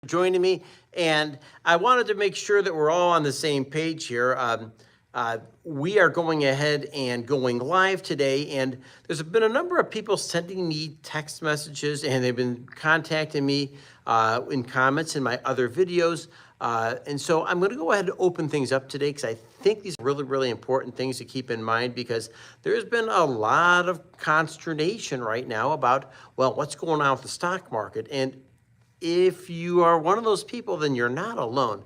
joining me. And I wanted to make sure that we're all on the same page here. We are going ahead and going live today, and there's been a number of people sending me text messages, and they've been contacting me in comments in my other videos. And so I'm going to go ahead and open things up today because I think these are really, really important things to keep in mind, because there's been a lot of consternation right now about, well, what's going on with the stock market. And if you are one of those people, then you're not alone.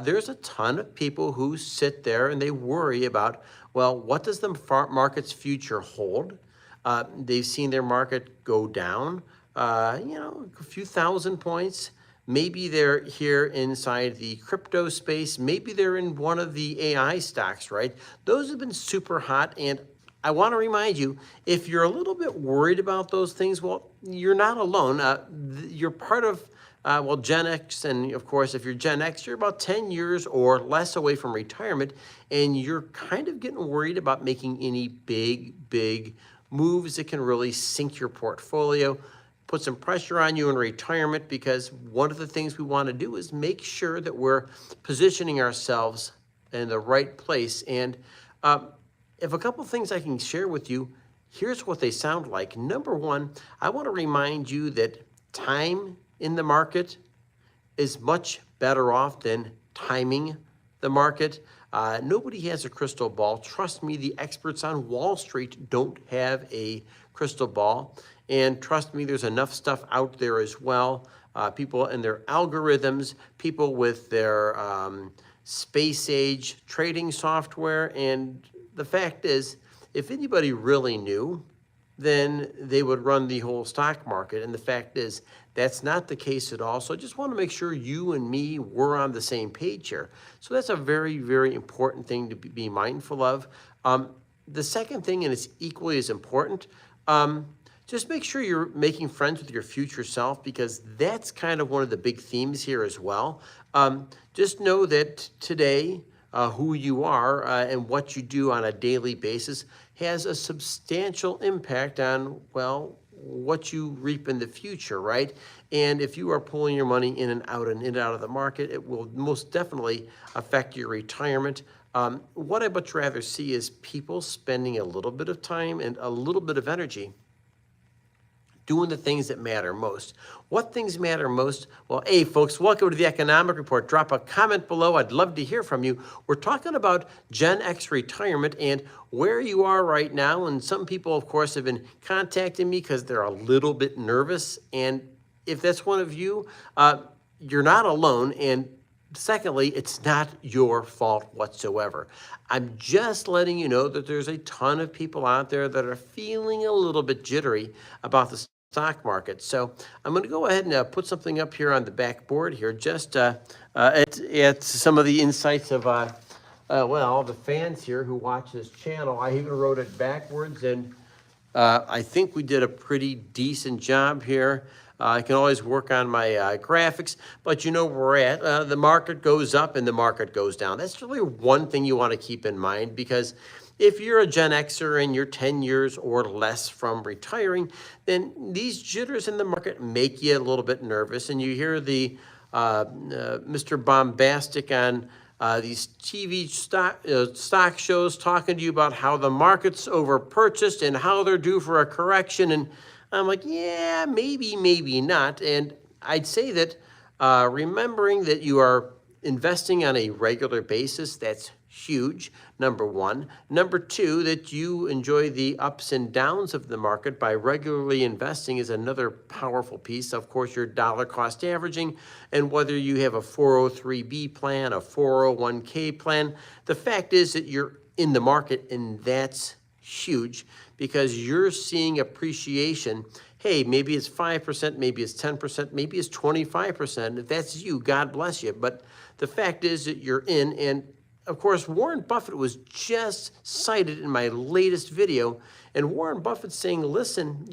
There's a ton of people who sit there and they worry about, well, what does the market's future hold? They've seen their market go down, a few thousand points. Maybe they're here inside the crypto space. Maybe they're in one of the AI stocks, right? Those have been super hot. And I want to remind you, if you're a little bit worried about those things, well, you're not alone. You're part of, Gen X. And of course, if you're Gen X, you're about 10 years or less away from retirement. And you're kind of getting worried about making any big moves that can really sink your portfolio, put some pressure on you in retirement, because one of the things we want to do is make sure that we're positioning ourselves in the right place. And if a couple things I can share with you, here's what they sound like. Number one, I want to remind you that time in the market is much better off than timing the market. Nobody has a crystal ball. Trust me, the experts on Wall Street don't have a crystal ball. And trust me, there's enough stuff out there as well. People and their algorithms, people with their space age trading software. And the fact is, if anybody really knew, then they would run the whole stock market. And the fact is, that's not the case at all. So I just want to make sure you and me were on the same page here. So that's a very, very important thing to be mindful of. The second thing, and it's equally as important, just make sure you're making friends with your future self, because that's kind of one of the big themes here as well. Just know that today, who you are and what you do on a daily basis has a substantial impact on, well, what you reap in the future, right? And if you are pulling your money in and out of the market, it will most definitely affect your retirement. What I'd much rather see is people spending a little bit of time and a little bit of energy doing the things that matter most. What things matter most? Well, hey, folks, welcome to the Economic Report. Drop a comment below. I'd love to hear from you. We're talking about Gen X retirement and where you are right now. And some people, of course, have been contacting me because they're a little bit nervous. And if that's one of you, you're not alone. And secondly, it's not your fault whatsoever. I'm just letting you know that there's a ton of people out there that are feeling a little bit jittery about the stock market. So I'm going to go ahead and put something up here on the backboard here, just at some of the insights of, all the fans here who watch this channel. I even wrote it backwards, and I think we did a pretty decent job here. I can always work on my graphics, but you know where we're at. The market goes up and the market goes down. That's really one thing you want to keep in mind, because if you're a Gen Xer and you're 10 years or less from retiring, then these jitters in the market make you a little bit nervous. And you hear the Mr. Bombastic on these TV stock shows talking to you about how the market's overpurchased and how they're due for a correction. And I'm like, yeah, maybe not. And I'd say that remembering that you are investing on a regular basis, that's huge, number one. Number two, that you enjoy the ups and downs of the market by regularly investing is another powerful piece. Of course, your dollar cost averaging, and whether you have a 403B plan, a 401k plan, the fact is that you're in the market, and that's huge, because you're seeing appreciation. Hey, maybe it's 5%, maybe it's 10%, maybe it's 25%. If that's you, God bless you. But the fact is that you're in. And of course, Warren Buffett was just cited in my latest video. And Warren Buffett's saying, listen,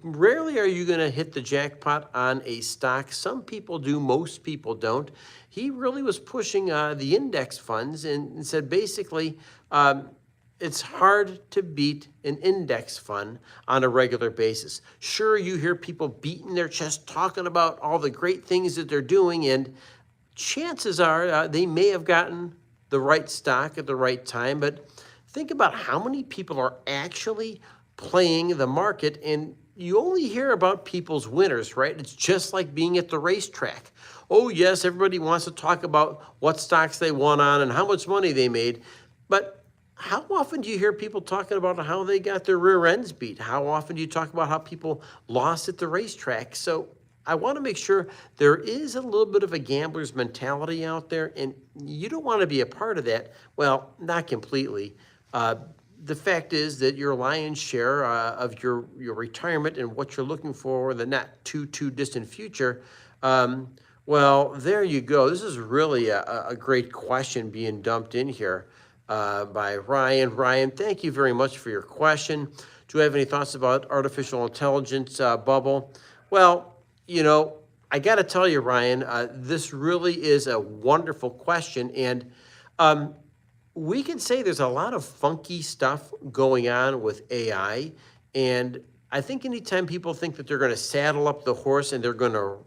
rarely are you going to hit the jackpot on a stock. Some people do, most people don't. He really was pushing the index funds and said basically, it's hard to beat an index fund on a regular basis. Sure, you hear people beating their chest talking about all the great things that they're doing, and chances are they may have gotten the right stock at the right time, but think about how many people are actually playing the market, and you only hear about people's winners, right? It's just like being at the racetrack. Oh, yes, everybody wants to talk about what stocks they won on and how much money they made, but how often do you hear people talking about how they got their rear ends beat? How often do you talk about how people lost at the racetrack? So I want to make sure there is a little bit of a gambler's mentality out there, and you don't want to be a part of that. Well, not completely. The fact is that your lion's share of your retirement and what you're looking for in the not too distant future, well, there you go. This is really a great question being dumped in here by Ryan. Ryan, thank you very much for your question. Do you have any thoughts about artificial intelligence bubble? Well, I got to tell you, Ryan, this really is a wonderful question. And we can say there's a lot of funky stuff going on with AI. And I think anytime people think that they're going to saddle up the horse and they're going to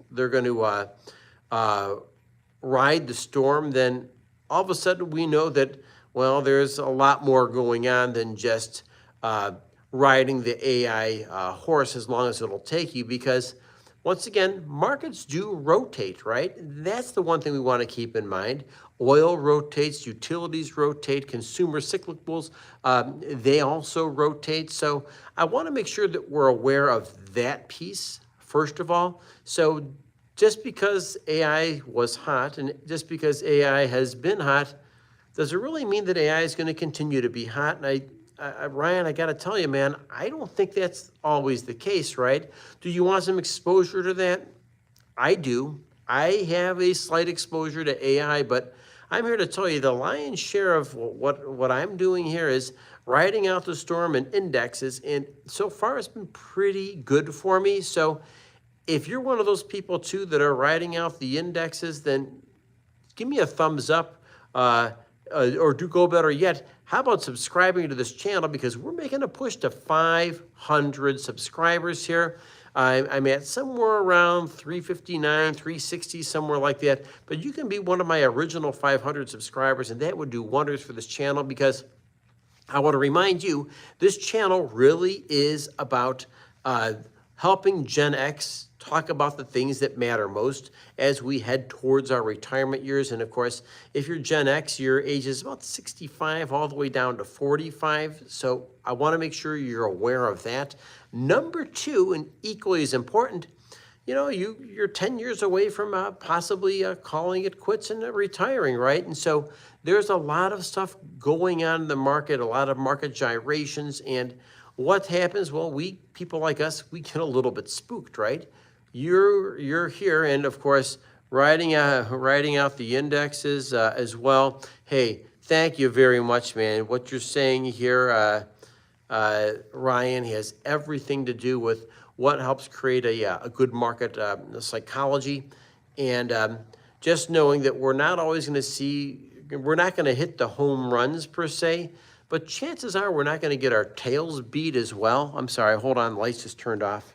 ride the storm, then all of a sudden we know that, well, there's a lot more going on than just riding the AI horse as long as it'll take you, because once again, markets do rotate, right? That's the one thing we want to keep in mind. Oil rotates, utilities rotate, consumer cyclicals, they also rotate. So I want to make sure that we're aware of that piece, first of all. So just because AI was hot and just because AI has been hot, does it really mean that AI is going to continue to be hot? And Ryan, I got to tell you, man, I don't think that's always the case, right? Do you want some exposure to that? I do. I have a slight exposure to AI, but I'm here to tell you the lion's share of what I'm doing here is riding out the storm in indexes, and so far it's been pretty good for me. So if you're one of those people too that are riding out the indexes, then give me a thumbs up, or do go better yet. How about subscribing to this channel, because we're making a push to 500 subscribers here. I'm at somewhere around 359, 360, somewhere like that. But you can be one of my original 500 subscribers, and that would do wonders for this channel, because I want to remind you, this channel really is about helping Gen X talk about the things that matter most as we head towards our retirement years. And of course, if you're Gen X, your age is about 65 all the way down to 45. So I want to make sure you're aware of that. Number two, and equally as important, you're 10 years away from possibly calling it quits and retiring, right? And so there's a lot of stuff going on in the market, a lot of market gyrations. And what happens? Well, people like us, we get a little bit spooked, right? You're here, and of course, riding out the indexes as well. Hey, thank you very much, man. What you're saying here, Ryan, has everything to do with what helps create a good market psychology, and just knowing that we're not always going to we're not going to hit the home runs per se, but chances are we're not going to get our tails beat as well. I'm sorry, hold on, lights just turned off.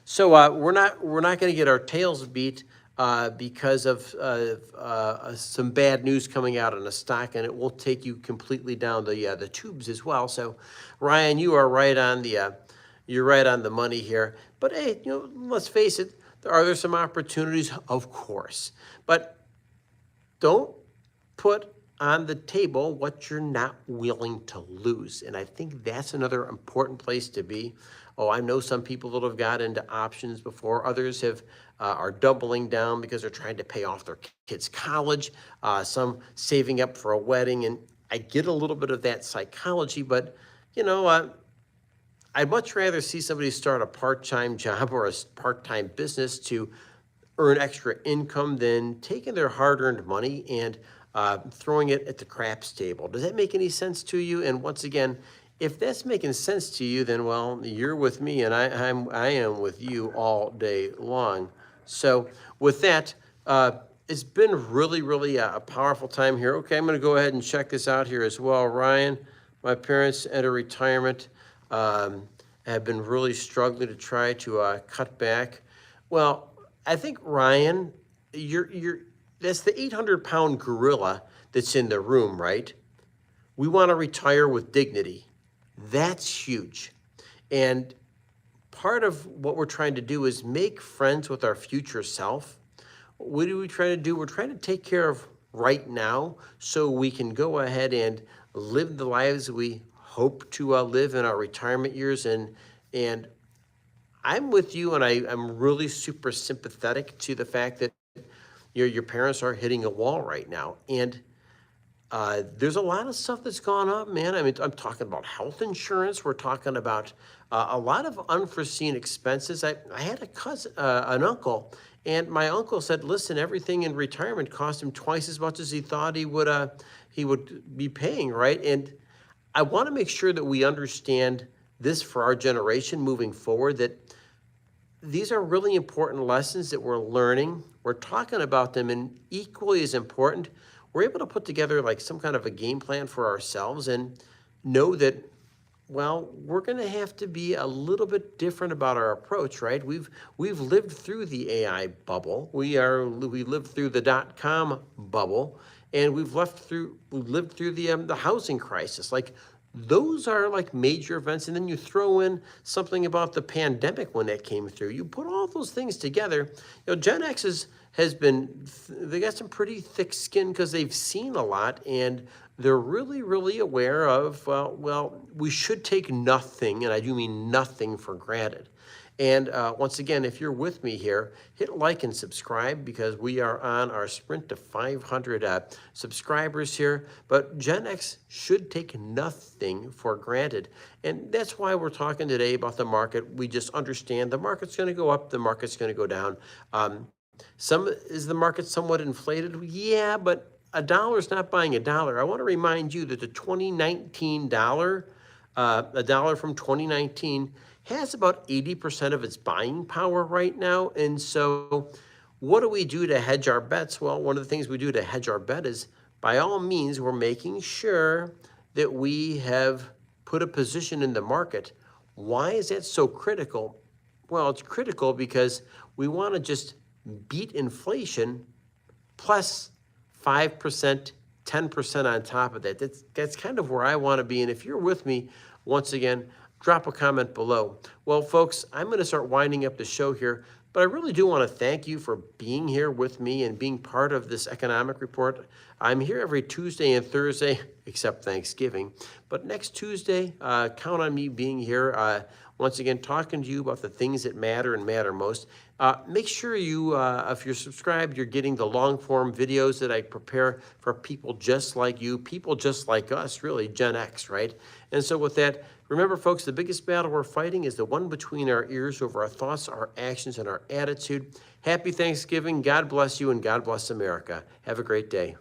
So we're not going to get our tails beat because of some bad news coming out on a stock, and it will take you completely down the tubes as well. So, Ryan, you are right on you're right on the money here. But hey, let's face it, are there some opportunities? Of course, but don't put on the table what you're not willing to lose. And I think that's another important place to be. Oh, I know some people that have got into options before. Others are doubling down because they're trying to pay off their kids' college, some saving up for a wedding. And I get a little bit of that psychology, but I'd much rather see somebody start a part-time job or a part-time business to earn extra income than taking their hard-earned money and throwing it at the craps table. Does that make any sense to you? And once again, if that's making sense to you, then, well, you're with me, and I am with you all day long. So with that, it's been really, really a powerful time here. Okay, I'm going to go ahead and check this out here as well. Ryan, my parents enter retirement, have been really struggling to try to cut back. Well, I think Ryan, that's the 800-pound gorilla that's in the room, right? We want to retire with dignity. That's huge. And part of what we're trying to do is make friends with our future self. What do we try to do? We're trying to take care of right now so we can go ahead and live the lives we hope to live in our retirement years. And I'm with you, and I'm really super sympathetic to the fact that your parents are hitting a wall right now. And there's a lot of stuff that's gone up, man. I mean, I'm talking about health insurance. We're talking about a lot of unforeseen expenses. I had a cousin, an uncle, and my uncle said, listen, everything in retirement cost him twice as much as he thought he would be paying, right? And I want to make sure that we understand this for our generation moving forward, that these are really important lessons that we're learning. We're talking about them, and equally as important, we're able to put together like some kind of a game plan for ourselves and know that, well, we're going to have to be a little bit different about our approach, right? We've lived through the AI bubble. We lived through the .com bubble, and we've lived through the housing crisis. Like, those are like major events. And then you throw in something about the pandemic when that came through. You put all those things together. Gen X they got some pretty thick skin because they've seen a lot, and they're really, really aware of, well, we should take nothing, and I do mean nothing, for granted. And once again, if you're with me here, hit like and subscribe, because we are on our sprint to 500 subscribers here. But Gen X should take nothing for granted. And that's why we're talking today about the market. We just understand the market's going to go up, the market's going to go down. Is the market somewhat inflated? Yeah, but a dollar is not buying a dollar. I want to remind you that the 2019 dollar, a dollar from 2019, has about 80% of its buying power right now. And so what do we do to hedge our bets? Well, one of the things we do to hedge our bet is, by all means, we're making sure that we have put a position in the market. Why is that so critical? Well, it's critical because we want to just beat inflation plus 5%, 10% on top of that. That's kind of where I want to be. And if you're with me, once again, drop a comment below. Well, folks, I'm going to start winding up the show here, but I really do want to thank you for being here with me and being part of this economic report. I'm here every Tuesday and Thursday, except Thanksgiving. But next Tuesday, count on me being here. Once again, talking to you about the things that matter and matter most. Make sure you, if you're subscribed, you're getting the long form videos that I prepare for people just like you, people just like us, really, Gen X, right? And so with that, remember, folks, the biggest battle we're fighting is the one between our ears over our thoughts, our actions, and our attitude. Happy Thanksgiving. God bless you, and God bless America. Have a great day.